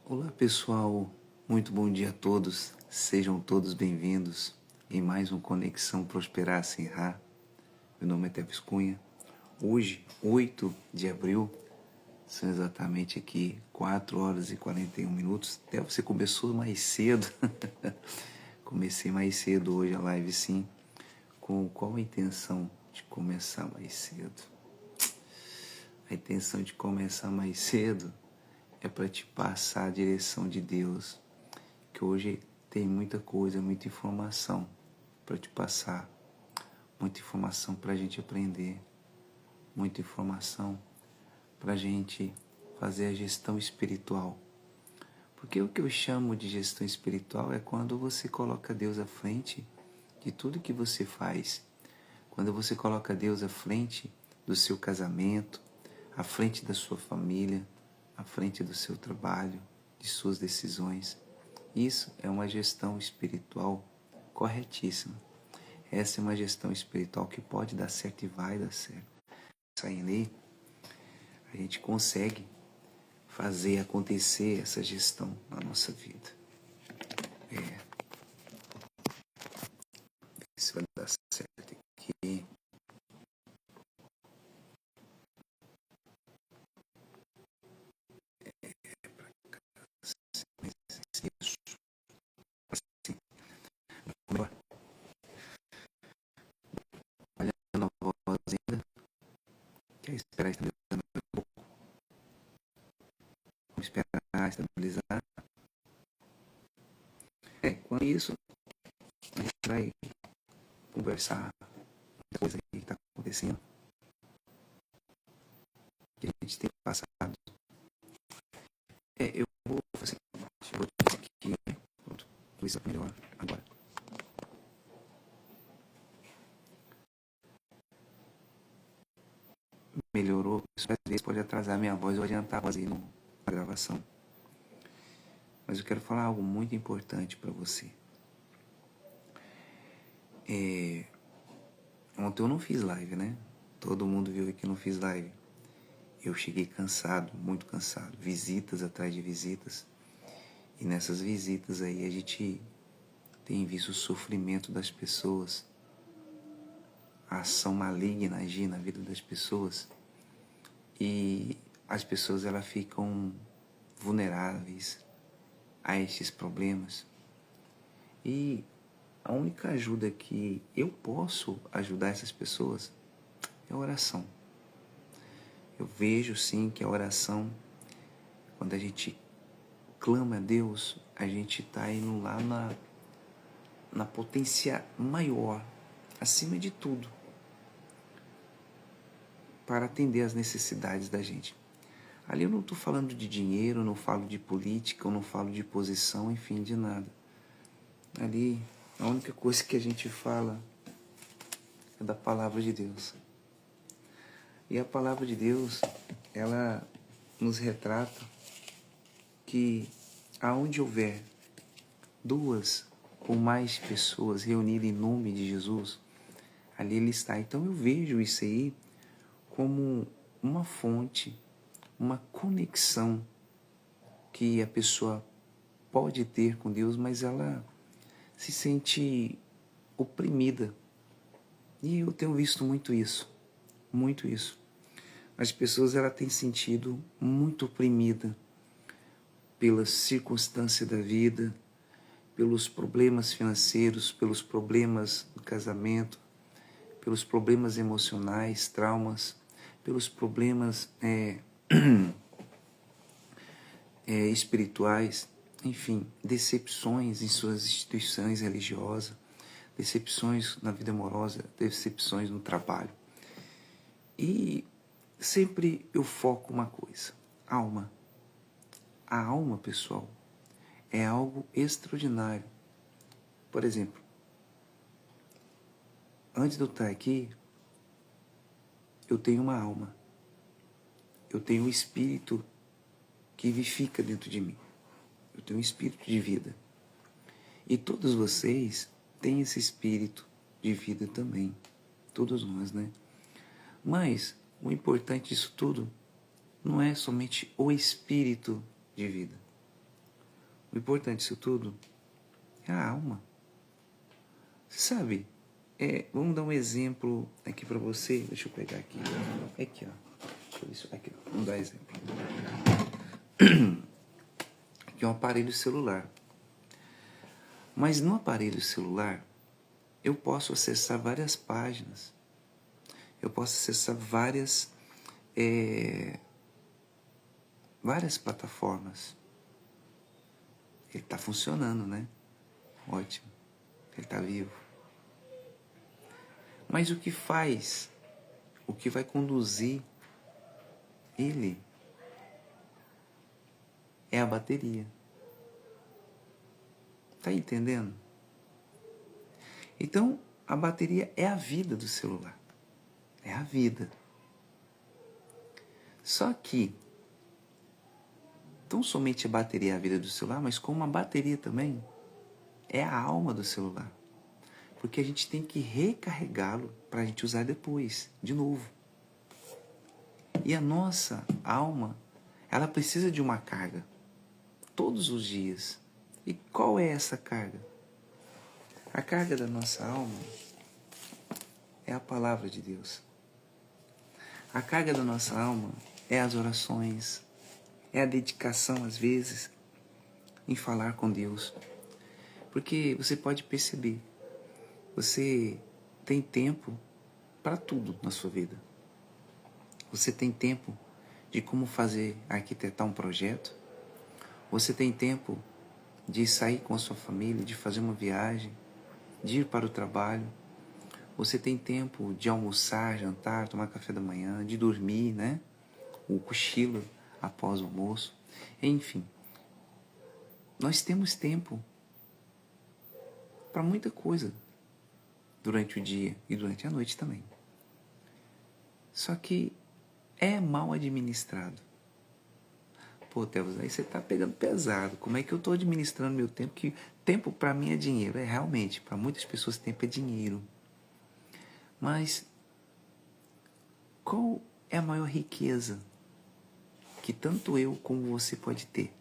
Olá pessoal, muito bom dia a todos, sejam todos bem-vindos em mais um Conexão Prosperar Sem Errar. Meu nome é Teves Cunha. Hoje, 8 de abril, são exatamente aqui 4 horas e 41 minutos. Até você começou mais cedo, comecei mais cedo hoje a live sim. Com qual a intenção de começar mais cedo? A intenção de começar mais cedo é para te passar a direção de Deus, que hoje tem muita coisa, muita informação para te passar, muita informação para a gente aprender, muita informação para a gente fazer a gestão espiritual. Porque o que eu chamo de gestão espiritual é quando você coloca Deus à frente de tudo que você faz, quando você coloca Deus à frente do seu casamento, à frente da sua família, à frente do seu trabalho, de suas decisões. Isso é uma gestão espiritual corretíssima. Essa é uma gestão espiritual que pode dar certo e vai dar certo. Saindo aí, a gente consegue fazer acontecer essa gestão na nossa vida. Isso vai dar certo aqui. Olhando a voz ainda, quer esperar estabilizar um pouco? Vamos esperar estabilizar. Com isso, a gente vai conversar muita coisa que está acontecendo, que a gente tem passado. Eu vou fazer isso aqui, pronto, vou isso melhor agora. Melhorou, isso às vezes pode atrasar minha voz ou adiantar a voz aí na gravação. Mas eu quero falar algo muito importante para você. Ontem eu não fiz live, né? Todo mundo viu que eu não fiz live. Eu cheguei cansado, muito cansado. Visitas atrás de visitas. E nessas visitas aí a gente tem visto o sofrimento das pessoas. A ação maligna agir na vida das pessoas. E as pessoas elas ficam vulneráveis a estes problemas. E a única ajuda que eu posso ajudar essas pessoas é a oração. Eu vejo sim que a oração, quando a gente clama a Deus, a gente está indo lá na potência maior, acima de tudo, para atender às necessidades da gente. Ali eu não estou falando de dinheiro, eu não falo de política, eu não falo de posição, enfim, de nada. Ali, a única coisa que a gente fala é da palavra de Deus. E a palavra de Deus, ela nos retrata que aonde houver 2 ou mais pessoas reunidas em nome de Jesus, ali Ele está. Então eu vejo isso aí como uma fonte, uma conexão que a pessoa pode ter com Deus, mas ela se sente oprimida. E eu tenho visto muito isso, muito isso. As pessoas ela têm sentido muito oprimida pelas circunstâncias da vida, pelos problemas financeiros, pelos problemas do casamento, pelos problemas emocionais, traumas, pelos problemas espirituais, enfim, decepções em suas instituições religiosas, decepções na vida amorosa, decepções no trabalho. E sempre eu foco uma coisa, alma. A alma, pessoal, é algo extraordinário. Por exemplo, antes de eu estar aqui, eu tenho uma alma. Eu tenho um espírito que vivifica dentro de mim. Eu tenho um espírito de vida. E todos vocês têm esse espírito de vida também. Todos nós, né? Mas o importante disso tudo não é somente o espírito de vida. o importante disso tudo é a alma. Você sabe, vamos dar um exemplo aqui para você. Deixa eu pegar aqui. Aqui, ó. Deixa eu ver isso aqui. Vamos dar exemplo. Aqui é um aparelho celular. Mas no aparelho celular, eu posso acessar várias páginas. Eu posso acessar várias plataformas. Ele está funcionando, né? Ótimo. Ele está vivo. Mas o que faz, o que vai conduzir ele é a bateria. Tá entendendo? Então, a bateria é a vida do celular. É a vida. Só que, não somente a bateria é a vida do celular, mas como a bateria também é a alma do celular. Porque a gente tem que recarregá-lo para a gente usar depois, de novo. E a nossa alma, ela precisa de uma carga, todos os dias. E qual é essa carga? A carga da nossa alma é a palavra de Deus. A carga da nossa alma é as orações, é a dedicação, às vezes, em falar com Deus. Porque você pode perceber, você tem tempo para tudo na sua vida. Você tem tempo de como arquitetar um projeto. Você tem tempo de sair com a sua família, de fazer uma viagem, de ir para o trabalho. Você tem tempo de almoçar, jantar, tomar café da manhã, de dormir, né? O cochilo após o almoço. Enfim, nós temos tempo para muita coisa durante o dia e durante a noite também. Só que é mal administrado. Pô, Tevos, aí você tá pegando pesado. Como é que eu tô administrando meu tempo? Que tempo para mim é dinheiro. Realmente, para muitas pessoas tempo é dinheiro. Mas qual é a maior riqueza que tanto eu como você pode ter,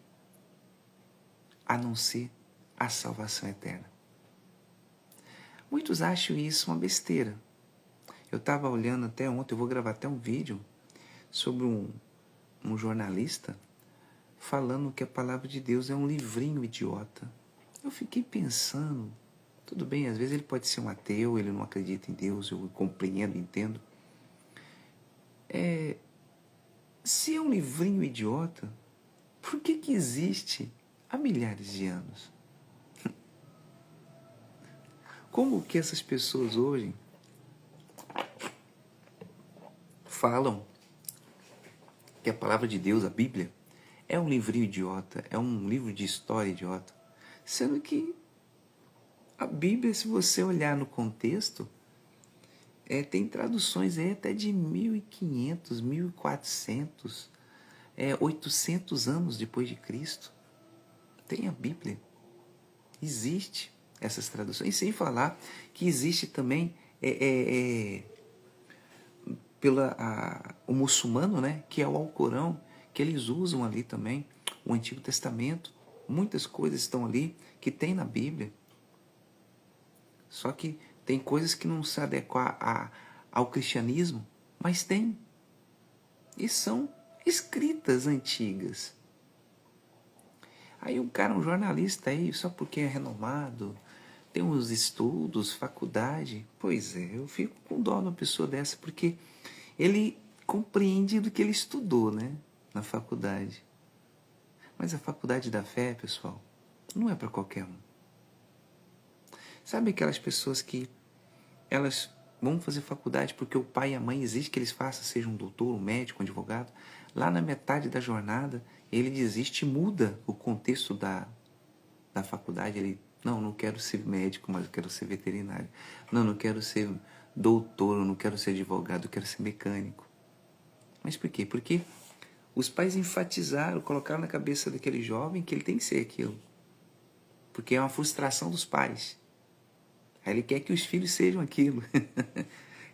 a não ser a salvação eterna? Muitos acham isso uma besteira. Eu estava olhando até ontem, eu vou gravar até um vídeo sobre um jornalista falando que a palavra de Deus é um livrinho idiota. Eu fiquei pensando, tudo bem, às vezes ele pode ser um ateu, ele não acredita em Deus, eu compreendo, entendo. Se é um livrinho idiota, por que existe há milhares de anos? Como que essas pessoas hoje falam que a palavra de Deus, a Bíblia, é um livrinho idiota, é um livro de história idiota, sendo que a Bíblia, se você olhar no contexto, tem traduções até de 1500, 1400, 800 anos depois de Cristo. Tem a Bíblia. Existe essas traduções. Sem falar que existe também o muçulmano, né, que é o Alcorão, que eles usam ali também, o Antigo Testamento. Muitas coisas estão ali que tem na Bíblia. Só que tem coisas que não se adequam ao cristianismo, mas tem. E são escritas antigas. Aí um jornalista aí, só porque é renomado, tem uns estudos, faculdade. Pois é, eu fico com dó de uma pessoa dessa, porque ele compreende do que ele estudou, né, na faculdade. Mas a faculdade da fé, pessoal, não é para qualquer um. Sabe aquelas pessoas que elas vão fazer faculdade porque o pai e a mãe exigem que eles façam, seja um doutor, um médico, um advogado. Lá na metade da jornada, ele desiste e muda o contexto da faculdade. Ele, não quero ser médico, mas eu quero ser veterinário. Não quero ser doutor, eu não quero ser advogado, eu quero ser mecânico. Mas por quê? Porque os pais enfatizaram, colocaram na cabeça daquele jovem que ele tem que ser aquilo. Porque é uma frustração dos pais. Aí ele quer que os filhos sejam aquilo.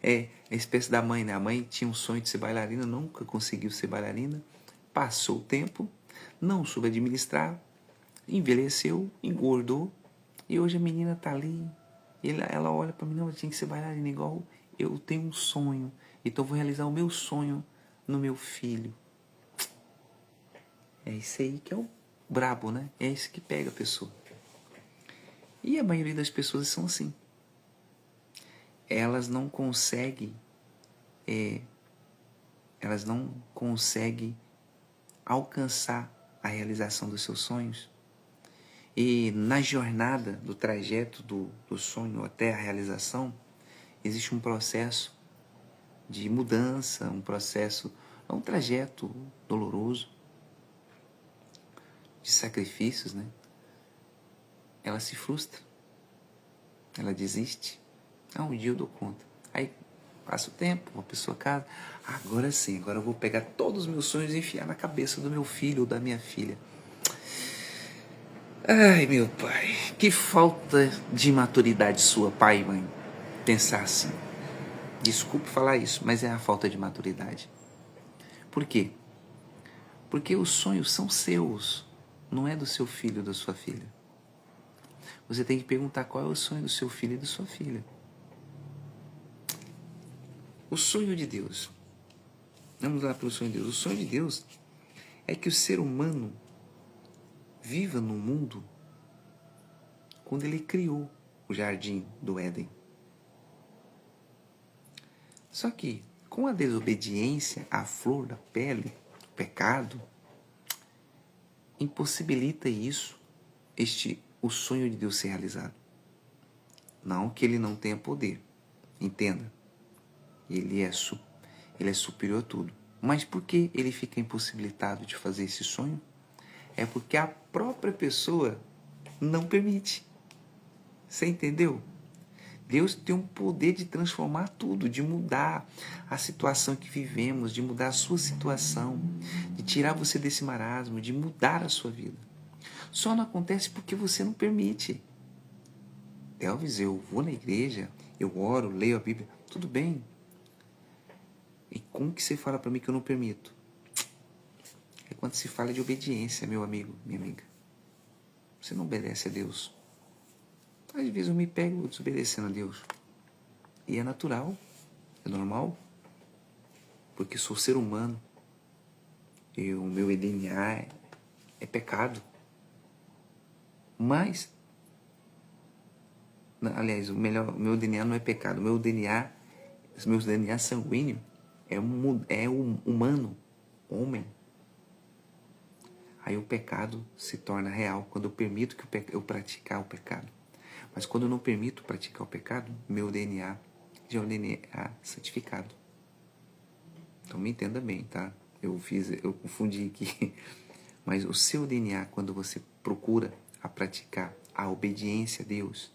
É a espécie da mãe, né? A mãe tinha um sonho de ser bailarina, nunca conseguiu ser bailarina. Passou o tempo, não soube administrar envelheceu, engordou, e hoje a menina tá ali, ela olha para mim, não, eu tinha que ser bailarina igual, eu tenho um sonho, então eu vou realizar o meu sonho no meu filho. É isso aí que é o brabo, né? É isso que pega a pessoa. E a maioria das pessoas são assim. Elas não conseguem alcançar a realização dos seus sonhos. E na jornada do trajeto do sonho até a realização, existe um processo de mudança, um trajeto doloroso, de sacrifícios, né? Ela se frustra, ela desiste. Um dia eu dou conta. Aí passa o tempo, uma pessoa casa. Agora sim, agora eu vou pegar todos os meus sonhos e enfiar na cabeça do meu filho ou da minha filha. Ai, meu pai, que falta de maturidade sua, pai e mãe, pensar assim. Desculpe falar isso, mas é a falta de maturidade. Por quê? Porque os sonhos são seus, não é do seu filho ou da sua filha. Você tem que perguntar qual é o sonho do seu filho e da sua filha. O sonho de Deus. Vamos lá para o sonho de Deus. O sonho de Deus é que o ser humano viva no mundo quando ele criou o jardim do Éden. Só que, com a desobediência à flor da pele, o pecado, impossibilita isso, o sonho de Deus ser realizado. Não que ele não tenha poder, entenda. Ele é superior a tudo. Mas por que ele fica impossibilitado de fazer esse sonho? É porque a própria pessoa não permite. Você entendeu? Deus tem um poder de transformar tudo, de mudar a situação que vivemos, de mudar a sua situação, de tirar você desse marasmo, de mudar a sua vida. Só não acontece porque você não permite. Elvis, eu vou na igreja, eu oro, leio a Bíblia, tudo bem. E como que você fala para mim que eu não permito? É quando se fala de obediência, meu amigo, minha amiga. Você não obedece a Deus. Às vezes eu me pego desobedecendo a Deus. E é natural, é normal, porque sou ser humano. E o meu DNA é pecado. Mas, aliás, o meu DNA não é pecado. O meu DNA sanguíneo é humano, homem. Aí o pecado se torna real quando eu permito que eu praticar o pecado. Mas quando eu não permito praticar o pecado, meu DNA já é um DNA santificado. Então me entenda bem, tá? Eu confundi aqui. Mas o seu DNA, quando você procura a praticar a obediência a Deus,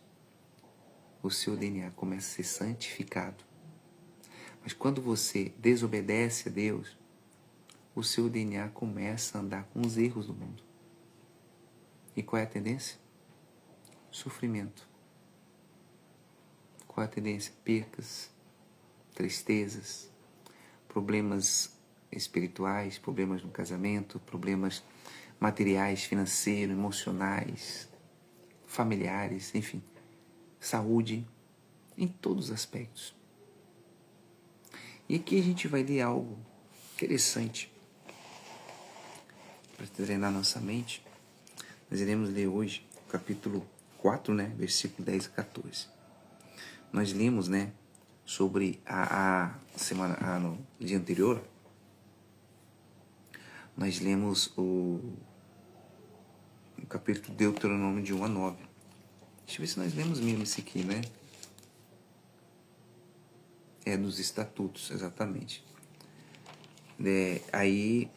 o seu DNA começa a ser santificado. Mas quando você desobedece a Deus, o seu DNA começa a andar com os erros do mundo. E qual é a tendência? Sofrimento. Qual é a tendência? Percas, tristezas, problemas espirituais, problemas no casamento, problemas materiais, financeiros, emocionais, familiares, enfim, saúde, em todos os aspectos. E aqui a gente vai ler algo interessante para treinar nossa mente. Nós iremos ler hoje o capítulo 4, né, versículo 10 a 14. Nós lemos, né, sobre no dia anterior, nós lemos o capítulo de Deuteronômio de 1 a 9. Deixa eu ver se nós lemos mesmo esse aqui, né? É dos estatutos, exatamente. Aí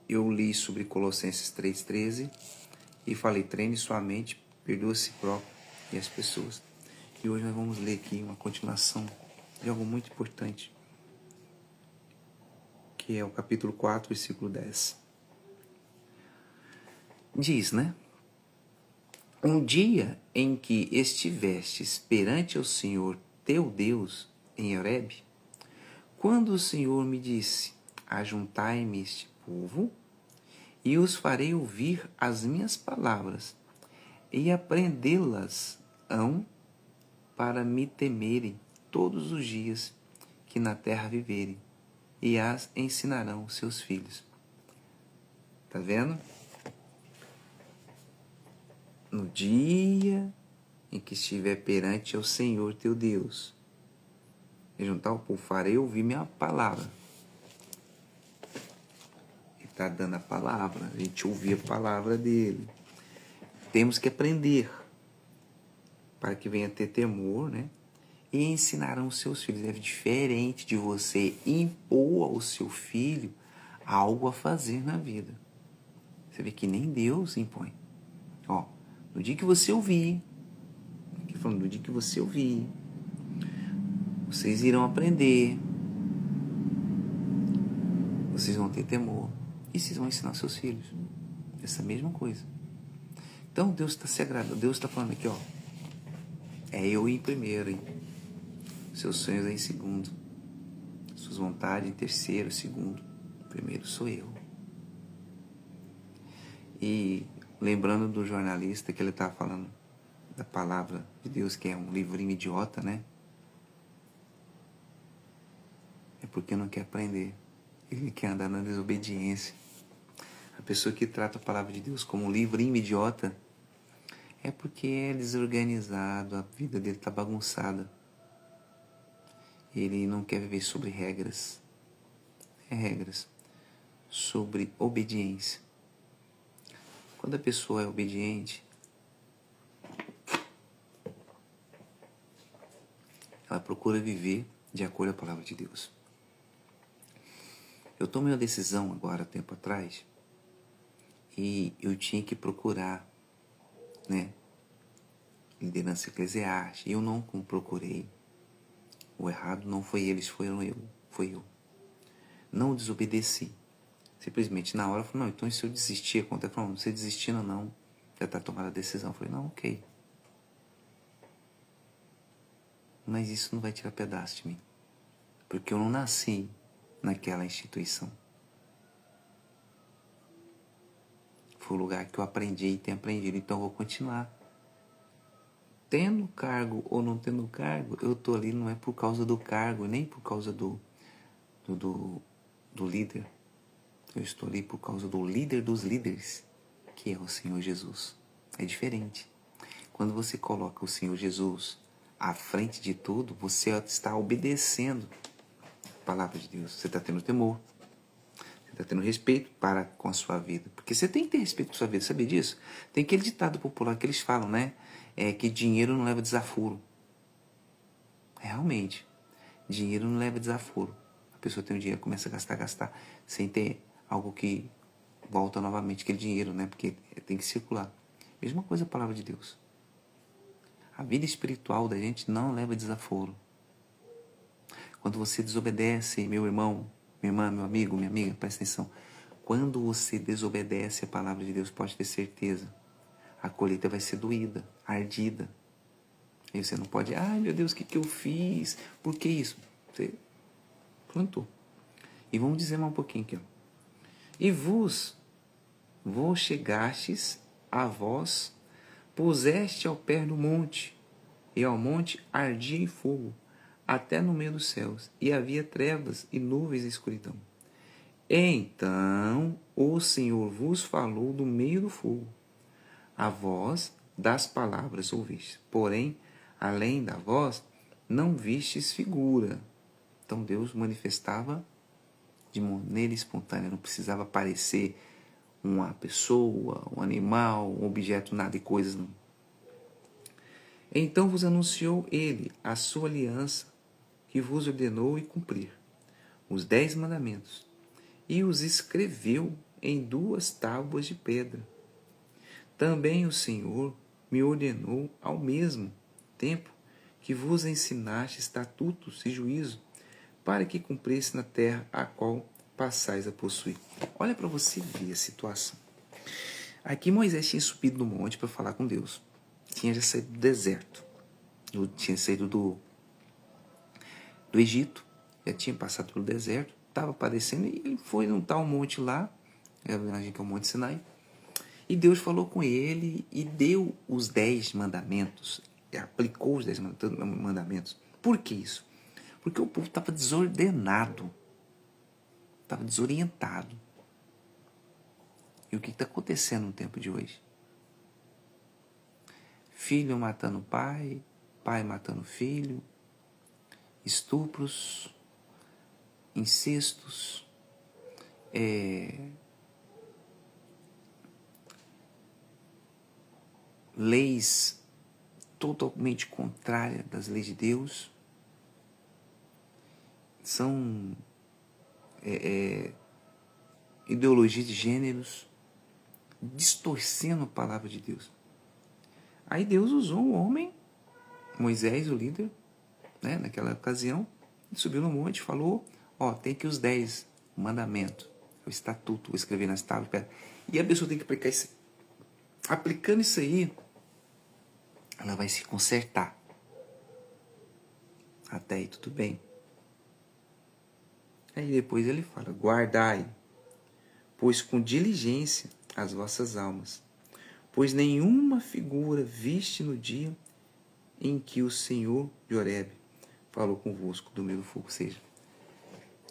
eu li sobre Colossenses 3,13 e falei, treine sua mente, perdoa a si próprio e as pessoas. E hoje nós vamos ler aqui uma continuação de algo muito importante, que é o capítulo 4, versículo 10. Diz, né? Um dia em que estivestes perante o Senhor teu Deus em Horebe, quando o Senhor me disse, ajuntai-me este povo, e os farei ouvir as minhas palavras, e aprendê-las-ão para me temerem todos os dias que na terra viverem, e as ensinarão seus filhos. Tá vendo? No dia em que estiver perante ao Senhor teu Deus, e juntar o povo, farei ouvir minha palavra. Ele está dando a palavra, a gente ouvir a palavra dele. Temos que aprender, para que venha ter temor, né? E ensinarão os seus filhos. É diferente de você impor ao seu filho algo a fazer na vida. Você vê que nem Deus impõe. Ó, no dia que você ouvir, aqui falando, no dia que você ouvir, vocês irão aprender, vocês vão ter temor e vocês vão ensinar seus filhos essa mesma coisa. Então Deus está se agradando, Deus está falando aqui, ó, é eu em primeiro, hein? Seus sonhos em segundo, suas vontades em terceiro, segundo, primeiro sou eu. E lembrando do jornalista que ele estava falando da palavra de Deus, que é um livrinho idiota, né? É porque não quer aprender. Ele quer andar na desobediência. A pessoa que trata a palavra de Deus como um livrinho idiota é porque é desorganizado, a vida dele está bagunçada. Ele não quer viver sobre regras. É regras. Sobre obediência. Quando a pessoa é obediente, ela procura viver de acordo com a palavra de Deus. Eu tomei uma decisão agora, tempo atrás, e eu tinha que procurar, né, liderança eclesiástica. Eu não procurei. O errado não foi eles, foi eu. Não desobedeci. Simplesmente na hora eu falei, não, então se eu desistir, acontece, falou, não, você desistindo ou não, já está tomada a decisão. Eu falei, não, ok. Mas isso não vai tirar pedaço de mim. Porque eu não nasci naquela instituição. Foi o lugar que eu aprendi e tenho aprendido, então eu vou continuar. Tendo cargo ou não tendo cargo, eu tô ali não é por causa do cargo, nem por causa do líder. Eu estou ali por causa do líder dos líderes, que é o Senhor Jesus. É diferente. Quando você coloca o Senhor Jesus à frente de tudo, você está obedecendo a palavra de Deus. Você está tendo temor. Você está tendo respeito para com a sua vida. Porque você tem que ter respeito com a sua vida, sabia disso? Tem aquele ditado popular que eles falam, né? É que dinheiro não leva desaforo. Realmente, dinheiro não leva desaforo. A pessoa tem o dinheiro, começa a gastar, sem ter algo que volta novamente, aquele dinheiro, né? Porque tem que circular. Mesma coisa a palavra de Deus. A vida espiritual da gente não leva desaforo. Quando você desobedece, meu irmão, minha irmã, meu amigo, minha amiga, presta atenção. Quando você desobedece a palavra de Deus, pode ter certeza, a colheita vai ser doída, ardida. Aí você não pode, ai meu Deus, o que eu fiz? Por que isso? Você plantou. E vamos dizer mais um pouquinho aqui, ó. E vos chegastes a vós, puseste ao pé do monte, e ao monte ardia em fogo, até no meio dos céus, e havia trevas e nuvens e escuridão. Então o Senhor vos falou do meio do fogo. A voz das palavras ouvistes, porém, além da voz, não vistes figura. Então Deus manifestava de maneira espontânea, não precisava aparecer uma pessoa, um animal, um objeto, nada e coisas, não. Então vos anunciou ele a sua aliança, que vos ordenou e cumprir, os 10 mandamentos, e os escreveu em 2 tábuas de pedra. Também o Senhor me ordenou ao mesmo tempo que vos ensinaste estatutos e juízo, para que cumprisse na terra a qual passais a possuir. Olha para você ver a situação. Aqui Moisés tinha subido no monte para falar com Deus. Tinha já saído do deserto. Tinha saído do Egito. Já tinha passado pelo deserto. Estava aparecendo e ele foi num tal monte lá. é a viagem que é o Monte Sinai. E Deus falou com ele e deu os 10 mandamentos, aplicou os 10 mandamentos. Por que isso? Porque o povo estava desordenado, estava desorientado. E o que está acontecendo no tempo de hoje? Filho matando pai, pai matando filho, estupros, incestos, leis totalmente contrárias das leis de Deus, são ideologias de gêneros, distorcendo a palavra de Deus. Aí Deus usou um homem, Moisés, o líder, né, naquela ocasião, ele subiu no monte e falou, tem aqui os 10 mandamentos, o estatuto, vou escrever nas tábuas, e a pessoa tem que aplicar isso. Aplicando isso aí, ela vai se consertar. Até aí tudo bem. Aí depois ele fala, guardai, pois com diligência as vossas almas, pois nenhuma figura viste no dia em que o Senhor de Horebe falou convosco do meio do fogo. Ou seja,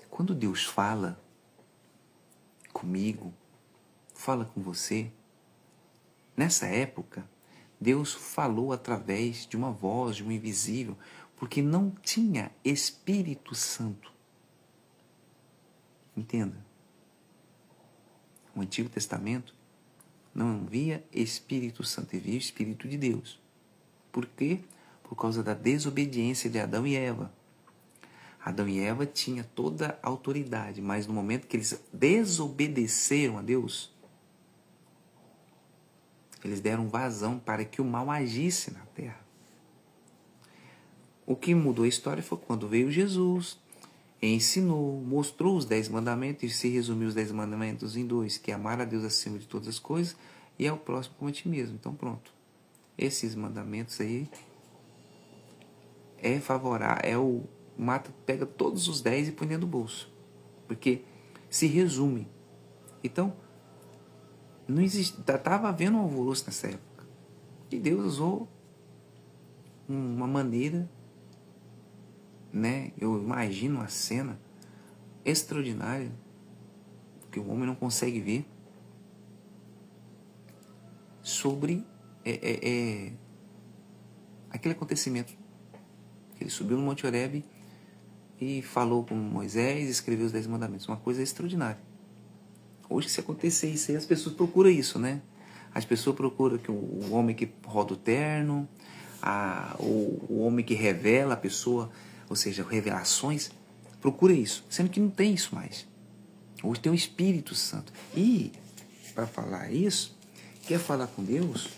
quando Deus fala comigo, fala com você, nessa época, Deus falou através de uma voz, de um invisível, porque não tinha Espírito Santo. Entenda. O Antigo Testamento não via Espírito Santo, havia o Espírito de Deus. Por quê? Por causa da desobediência de Adão e Eva. Adão e Eva tinham toda a autoridade, mas no momento que eles desobedeceram a Deus, eles deram vazão para que o mal agisse na terra. O que mudou a história foi quando veio Jesus, ensinou, mostrou os 10 mandamentos e se resumiu os 10 mandamentos em 2, que é amar a Deus acima de todas as coisas e ao próximo como a ti mesmo. Então pronto. Esses mandamentos aí é favorável, pega todos os 10 e põe dentro do bolso. Porque se resume. Então, não existe, estava havendo um alvoroço nessa época. E Deus usou uma maneira, né? Eu imagino uma cena extraordinária que o homem não consegue ver sobre aquele acontecimento. Ele subiu no Monte Horebe e falou com Moisés e escreveu os 10 mandamentos. Uma coisa extraordinária. Hoje, se acontecer isso aí, as pessoas procuram isso, né? As pessoas procuram que o homem que roda o terno, o homem que revela a pessoa, ou seja, revelações, procura isso, sendo que não tem isso mais. Hoje tem o Espírito Santo. E, para falar isso, quer falar com Deus?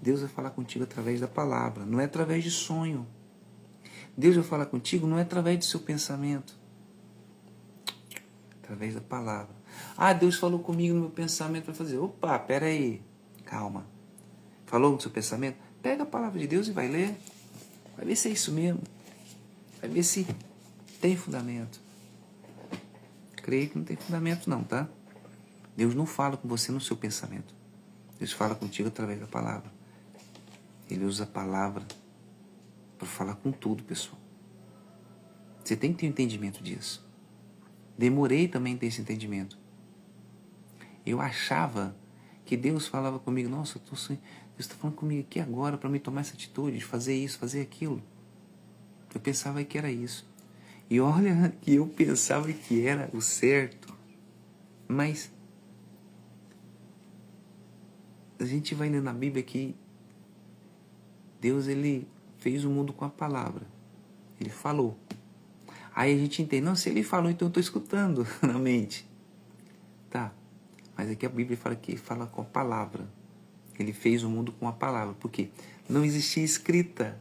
Deus vai falar contigo através da palavra, não é através de sonho. Deus vai falar contigo não é através do seu pensamento, através da palavra. Deus falou comigo no meu pensamento para fazer. Opa, pera aí, calma. Falou no seu pensamento? Pega a palavra de Deus e vai ler. Vai ver se é isso mesmo. Vai ver se tem fundamento. Creio que não tem fundamento não, tá? Deus não fala com você no seu pensamento. Deus fala contigo através da palavra. Ele usa a palavra para falar com tudo, pessoal. Você tem que ter um entendimento disso. Demorei também a ter esse entendimento. Eu achava que Deus falava comigo, nossa, Deus está falando comigo aqui agora para me tomar essa atitude, de fazer isso, fazer aquilo. Eu pensava que era isso. E olha que eu pensava que era o certo. Mas a gente vai ler na Bíblia que Deus, ele fez o mundo com a palavra. Ele falou. Aí a gente entende, não, se ele falou, então eu estou escutando na mente. Tá, mas aqui a Bíblia fala que fala com a palavra. Ele fez o mundo com a palavra. Por quê? Não existia escrita.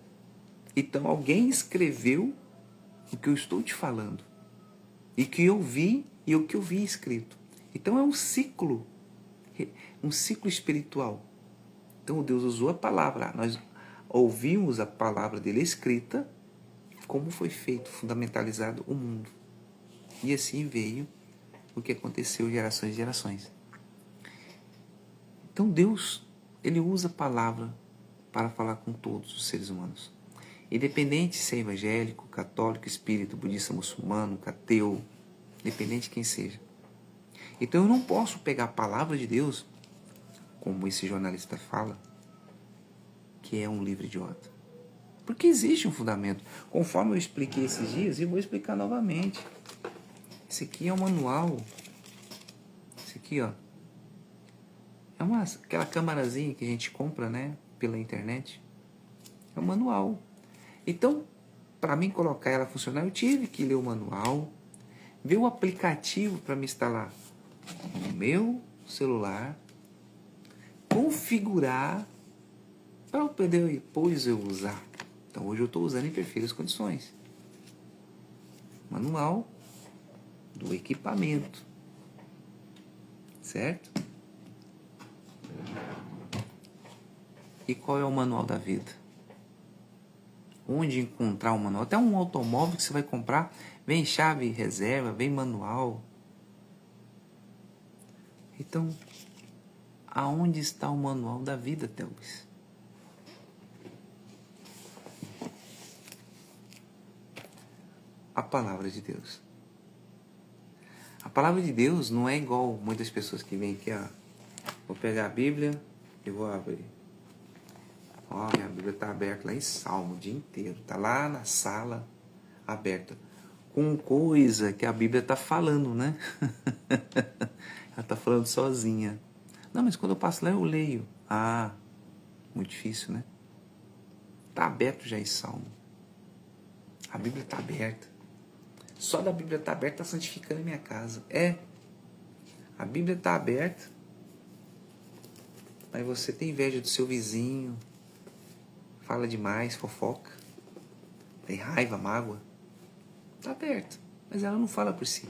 Então alguém escreveu o que eu estou te falando. E que eu vi e o que eu vi escrito. Então é um ciclo espiritual. Então Deus usou a palavra. Nós ouvimos a palavra dele escrita, como foi feito, fundamentalizado o mundo. E assim veio o que aconteceu gerações e gerações. Então Deus, Ele usa a palavra para falar com todos os seres humanos. Independente se é evangélico, católico, espírita, budista, muçulmano, ateu, independente de quem seja. Então eu não posso pegar a palavra de Deus, como esse jornalista fala, que é um livro idiota. Porque existe um fundamento. Conforme eu expliquei esses dias, e vou explicar novamente. Esse aqui é um manual. Esse aqui, ó. É aquela câmarazinha que a gente compra, né? Pela internet. É um manual. Então, para mim colocar ela a funcionar, eu tive que ler o manual, ver o aplicativo para me instalar no meu celular, configurar para eu poder depois eu usar. Então hoje eu estou usando em perfeitas condições. Manual do equipamento. Certo? E qual é o manual da vida? Onde encontrar o manual? Até um automóvel que você vai comprar, vem chave reserva, vem manual. Então, aonde está o manual da vida, Thelbis? A palavra de Deus. A palavra de Deus não é igual muitas pessoas que vêm aqui, ó. Vou pegar a Bíblia e vou abrir. Ó, minha Bíblia está aberta lá em Salmo o dia inteiro. Está lá na sala, aberta. Com coisa que a Bíblia está falando, né? Ela está falando sozinha. Não, mas quando eu passo lá eu leio. Ah, muito difícil, né? Está aberto já em Salmo. A Bíblia está aberta. Só da Bíblia estar aberta está santificando a minha casa. É. A Bíblia está aberta. Mas você tem inveja do seu vizinho. Fala demais, fofoca. Tem raiva, mágoa. Está aberta. Mas ela não fala por si.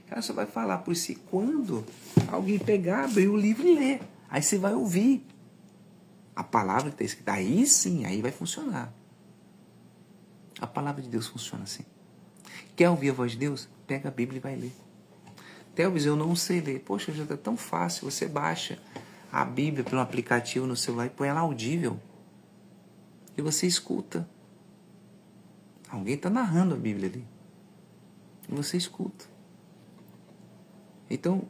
Ela só vai falar por si quando alguém pegar, abrir o livro e ler. Aí você vai ouvir a palavra que está escrita. Aí sim, aí vai funcionar. A palavra de Deus funciona assim. Quer ouvir a voz de Deus? Pega a Bíblia e vai ler. Thelbis, eu não sei ler. Poxa, já está tão fácil. Você baixa a Bíblia pelo aplicativo no celular e põe ela audível. E você escuta. Alguém está narrando a Bíblia ali. E você escuta. Então,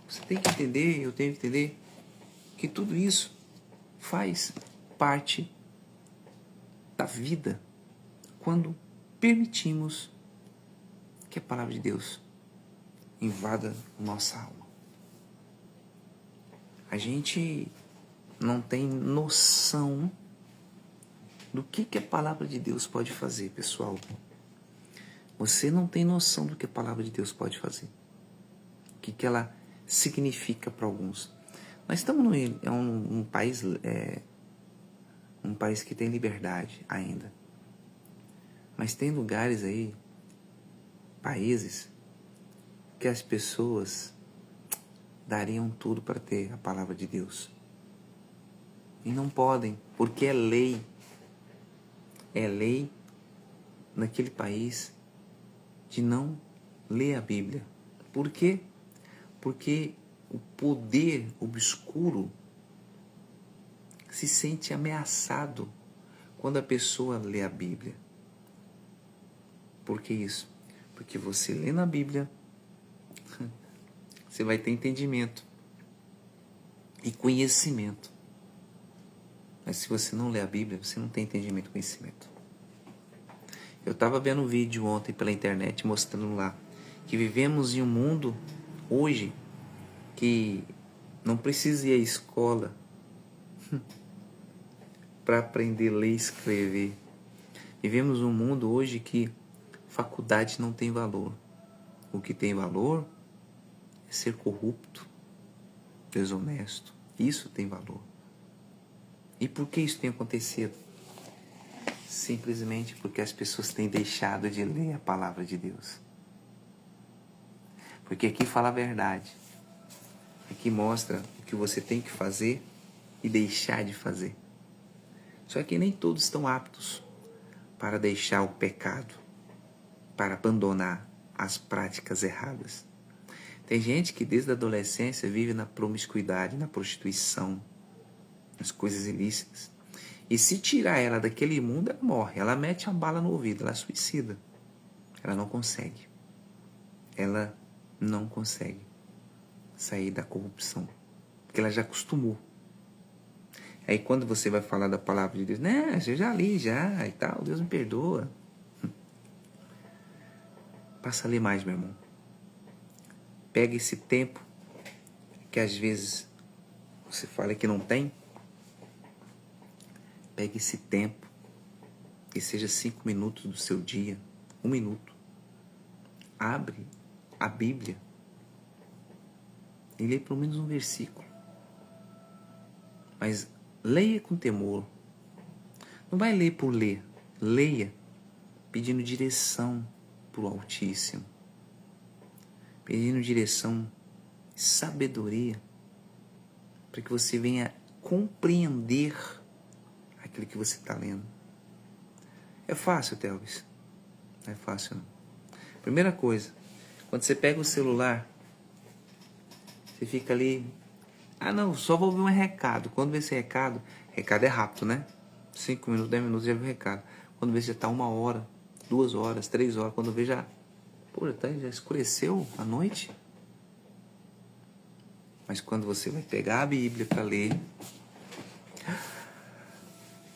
você tem que entender, eu tenho que entender, que tudo isso faz parte da vida quando permitimos que a palavra de Deus invada nossa alma. A gente não tem noção do que a palavra de Deus pode fazer, pessoal. Você não tem noção do que a palavra de Deus pode fazer. O que ela significa para alguns. Nós estamos um país, um país que tem liberdade ainda. Mas tem lugares aí, países, que as pessoas dariam tudo para ter a palavra de Deus. E não podem, porque é lei. É lei naquele país de não ler a Bíblia. Por quê? Porque o poder obscuro se sente ameaçado quando a pessoa lê a Bíblia. Por que isso? Porque você lê na Bíblia, você vai ter entendimento e conhecimento. Mas se você não lê a Bíblia, você não tem entendimento e conhecimento. Eu estava vendo um vídeo ontem pela internet mostrando lá que vivemos em um mundo hoje que não precisa ir à escola para aprender a ler e escrever. Vivemos um mundo hoje que faculdade não tem valor. O que tem valor é ser corrupto, desonesto. Isso tem valor. E por que isso tem acontecido? Simplesmente porque as pessoas têm deixado de ler a palavra de Deus. Porque aqui fala a verdade. Aqui mostra o que você tem que fazer e deixar de fazer. Só que nem todos estão aptos para deixar o pecado, para abandonar as práticas erradas. Tem gente que desde a adolescência vive na promiscuidade, na prostituição, nas coisas ilícitas. E se tirar ela daquele mundo, ela morre. Ela mete a bala no ouvido, ela suicida. Ela não consegue. Ela não consegue sair da corrupção. Porque ela já acostumou. Aí quando você vai falar da palavra de Deus, né, eu já li já e tal, Deus me perdoa. Passa a ler mais, meu irmão. Pega esse tempo que às vezes você fala que não tem. Pega esse tempo, que seja 5 minutos do seu dia, 1 minuto. Abre a Bíblia e lê pelo menos um versículo. Mas leia com temor. Não vai ler por ler. Leia pedindo direção para o Altíssimo. Pedindo direção, sabedoria, para que você venha compreender aquilo que você está lendo. É fácil, Telvis? Não é fácil, não. Primeira coisa, quando você pega o celular, você fica ali, não, só vou ver um recado. Quando vê esse recado é rápido, né? 5 minutos, 10 minutos já vê o recado. Quando vê já está 1 hora, 2 horas, 3 horas, quando vê já escureceu a noite. Mas quando você vai pegar a Bíblia para ler,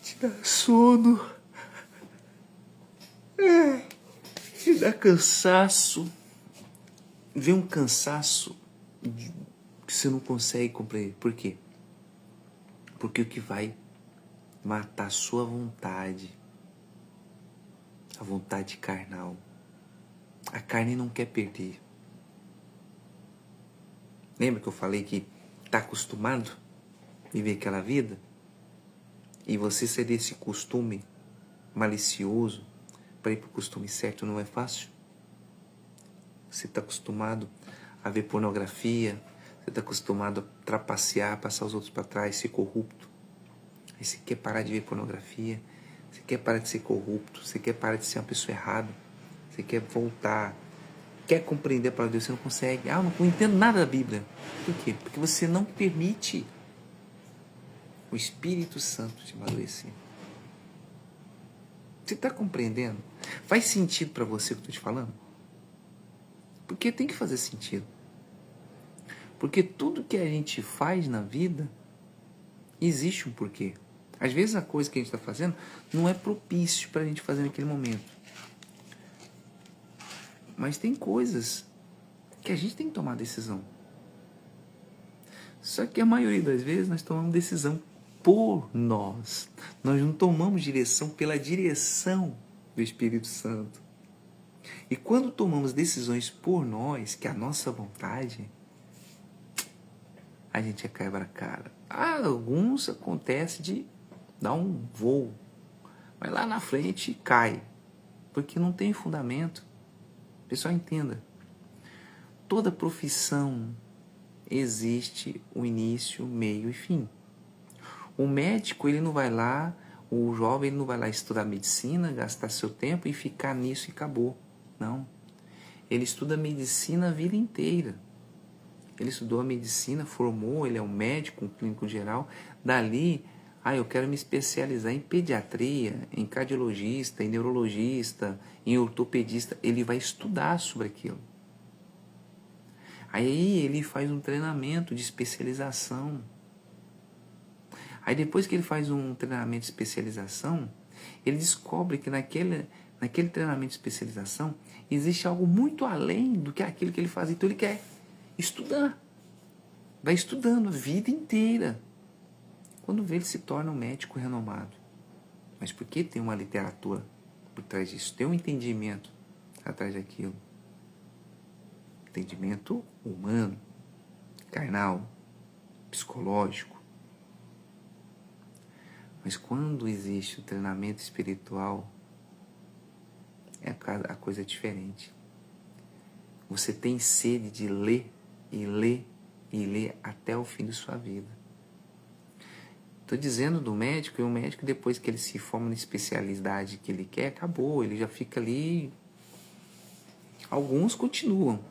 te dá sono, te dá cansaço, vem um cansaço que você não consegue compreender. Por quê? Porque o que vai matar a sua vontade, a vontade carnal, a carne não quer perder. Lembra que eu falei que está acostumado a viver aquela vida? E você ser desse costume malicioso para ir para o costume certo não é fácil? Você está acostumado a ver pornografia, você está acostumado a trapacear, passar os outros para trás, ser corrupto. Aí você quer parar de ver pornografia, você quer parar de ser corrupto, você quer parar de ser uma pessoa errada, você quer voltar, quer compreender a palavra de Deus, você não consegue. Eu não entendo nada da Bíblia. Por quê? Porque você não permite o Espírito Santo te amadurecer. Você está compreendendo? Faz sentido para você o que eu estou te falando? Porque tem que fazer sentido. Porque tudo que a gente faz na vida, existe um porquê. Às vezes a coisa que a gente está fazendo não é propício para a gente fazer naquele momento. Mas tem coisas que a gente tem que tomar decisão. Só que a maioria das vezes nós tomamos decisão por nós. Nós não tomamos direção pela direção do Espírito Santo. E quando tomamos decisões por nós, que é a nossa vontade, a gente é quebra-cara. Alguns acontece de dar um voo, mas lá na frente cai, porque não tem fundamento. Pessoal, entenda. Toda profissão existe o início, meio e fim. O médico, ele não vai lá, o jovem ele não vai lá estudar medicina, gastar seu tempo e ficar nisso e acabou. Não. Ele estuda medicina a vida inteira. Ele estudou a medicina, formou, ele é um médico, um clínico geral. Dali, eu quero me especializar em pediatria, em cardiologista, em neurologista, em ortopedista. Ele vai estudar sobre aquilo. Aí ele faz um treinamento de especialização. Aí depois que ele faz um treinamento de especialização, ele descobre que naquele treinamento de especialização existe algo muito além do que aquilo que ele faz. Então ele quer estudar. Vai estudando a vida inteira. Quando vê, ele se torna um médico renomado. Mas por que tem uma literatura por trás disso? Tem um entendimento atrás daquilo. Entendimento humano, carnal, psicológico. Mas quando existe o treinamento espiritual, a coisa é diferente. Você tem sede de ler e ler e ler até o fim de sua vida. Estou dizendo do médico, e o médico, depois que ele se forma na especialidade que ele quer, acabou, ele já fica ali Alguns continuam,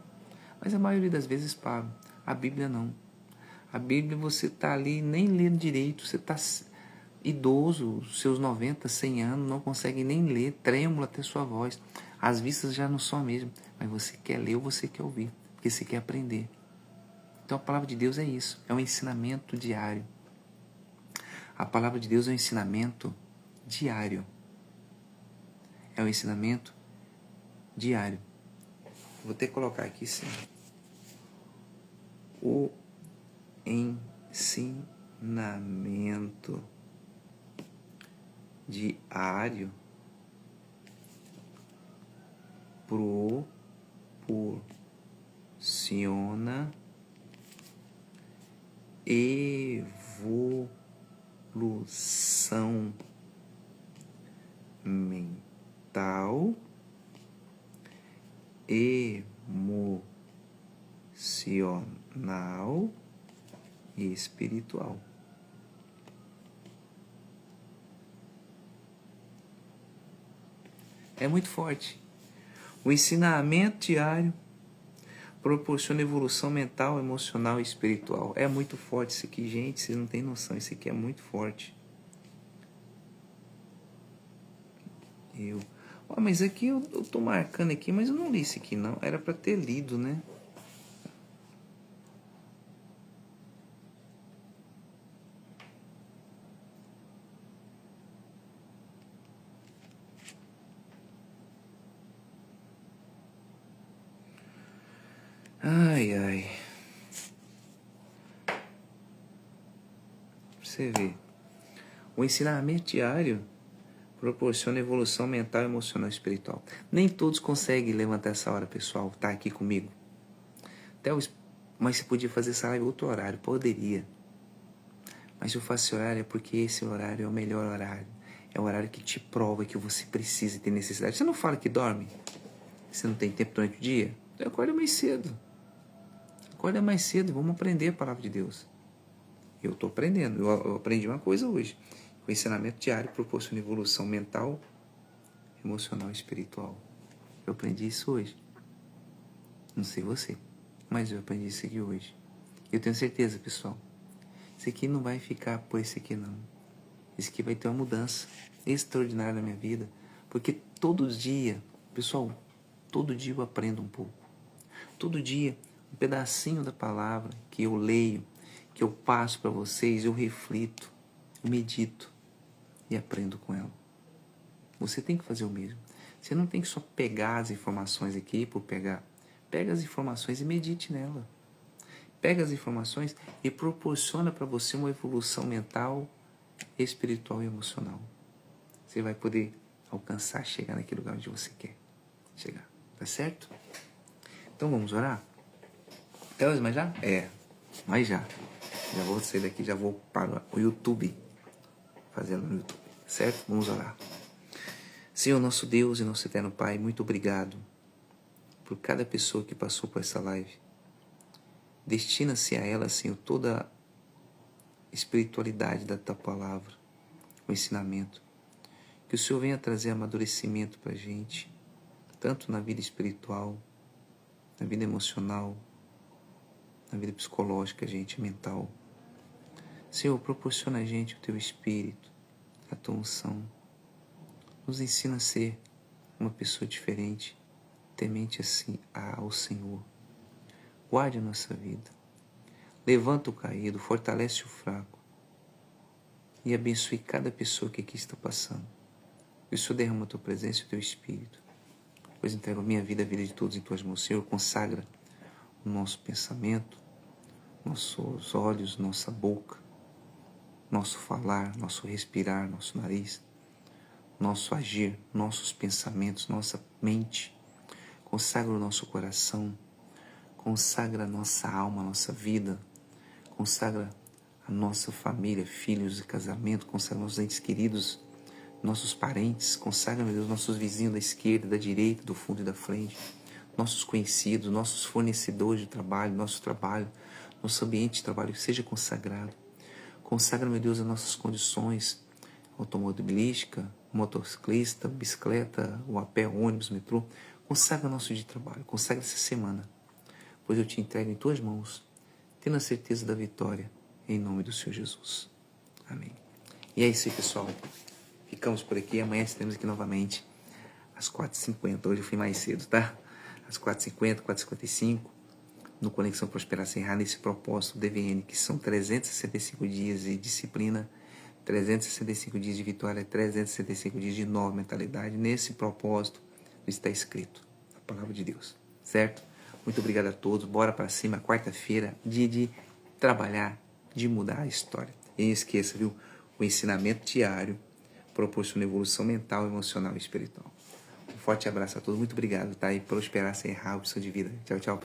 mas a maioria das vezes param. A Bíblia não. A Bíblia você está ali nem lendo direito, você está idoso, seus 90, 100 anos, não consegue nem ler, trêmulo até sua voz. As vistas já não são a mesma, mas você quer ler ou você quer ouvir, porque você quer aprender. Então a palavra de Deus é isso, é um ensinamento diário. A palavra de Deus é um ensinamento diário. É um ensinamento diário. Vou ter que colocar aqui sim. O ensinamento diário proporciona evolução mental, emocional e espiritual. É muito forte. O ensinamento diário proporciona evolução mental, emocional e espiritual. É muito forte isso aqui, gente. Vocês não têm noção. Isso aqui é muito forte. Mas aqui eu tô marcando aqui, mas eu não li isso aqui não. Era para ter lido, né? Ai, ai. Pra você ver. O ensinamento diário proporciona evolução mental, emocional e espiritual. Nem todos conseguem levantar essa hora, pessoal. Tá aqui comigo. Mas você podia fazer essa live outro horário. Poderia. Mas eu faço esse horário é porque esse horário é o melhor horário. É o horário que te prova que você precisa e tem necessidade. Você não fala que dorme? Você não tem tempo durante o dia? Então acorda mais cedo. Acorda mais cedo e vamos aprender a palavra de Deus. Eu estou aprendendo. Eu aprendi uma coisa hoje. O ensinamento diário proporciona evolução mental, emocional e espiritual. Eu aprendi isso hoje. Não sei você, mas eu aprendi isso aqui hoje. Eu tenho certeza, pessoal. Isso aqui não vai ficar por esse aqui, não. Isso aqui vai ter uma mudança extraordinária na minha vida. Porque todo dia, pessoal, todo dia eu aprendo um pouco. Todo dia, um pedacinho da palavra que eu leio, que eu passo para vocês, eu reflito, eu medito e aprendo com ela. Você tem que fazer o mesmo. Você não tem que só pegar as informações aqui por pegar. Pega as informações e medite nela. Pega as informações e proporciona para você uma evolução mental, espiritual e emocional. Você vai poder alcançar, chegar naquele lugar onde você quer chegar. Tá certo? Então vamos orar? Até hoje, mas já? Mas já. Já vou sair daqui, já vou para o YouTube. Fazendo no YouTube. Certo? Vamos orar. Senhor, nosso Deus e nosso eterno Pai, muito obrigado por cada pessoa que passou por essa live. Destina-se a ela, Senhor, toda a espiritualidade da Tua palavra, o ensinamento. Que o Senhor venha trazer amadurecimento para a gente, tanto na vida espiritual, na vida emocional, na vida psicológica, gente, mental. Senhor, proporciona a gente o Teu Espírito, a Tua unção. Nos ensina a ser uma pessoa diferente, temente assim ao Senhor. Guarde a nossa vida. Levanta o caído, fortalece o fraco e abençoe cada pessoa que aqui está passando. Que o Senhor derrama a Tua presença e o Teu Espírito. Pois entrego a minha vida, a vida de todos em Tuas mãos. Senhor, consagra o nosso pensamento, nossos olhos, nossa boca, nosso falar, nosso respirar, nosso nariz, nosso agir, nossos pensamentos, nossa mente. Consagra o nosso coração, consagra a nossa alma, a nossa vida, consagra a nossa família, filhos e casamento, consagra nossos entes queridos, nossos parentes, consagra, meu Deus, nossos vizinhos da esquerda, da direita, do fundo e da frente, nossos conhecidos, nossos fornecedores de trabalho, nosso trabalho, nosso ambiente de trabalho, seja consagrado. Consagra, meu Deus, as nossas condições automobilística, motociclista, bicicleta, ou a pé, ônibus, metrô. Consagra o nosso dia de trabalho, consagra essa semana, pois eu te entrego em tuas mãos, tendo a certeza da vitória, em nome do Senhor Jesus. Amém. E é isso aí, pessoal. Ficamos por aqui. Amanhã estaremos aqui novamente às 4h50. Hoje eu fui mais cedo, tá? Às 4h50, 4h55, no Conexão Prosperar Sem Errar, nesse propósito DVN, que são 365 dias de disciplina, 365 dias de vitória, 365 dias de nova mentalidade. Nesse propósito está escrito a palavra de Deus, certo? Muito obrigado a todos. Bora para cima. Quarta-feira, dia de trabalhar, de mudar a história. E não esqueça, viu? O ensinamento diário proporciona evolução mental, emocional e espiritual. Um forte abraço a todos. Muito obrigado, tá? E prosperar sem errar a opção de vida. Tchau, tchau.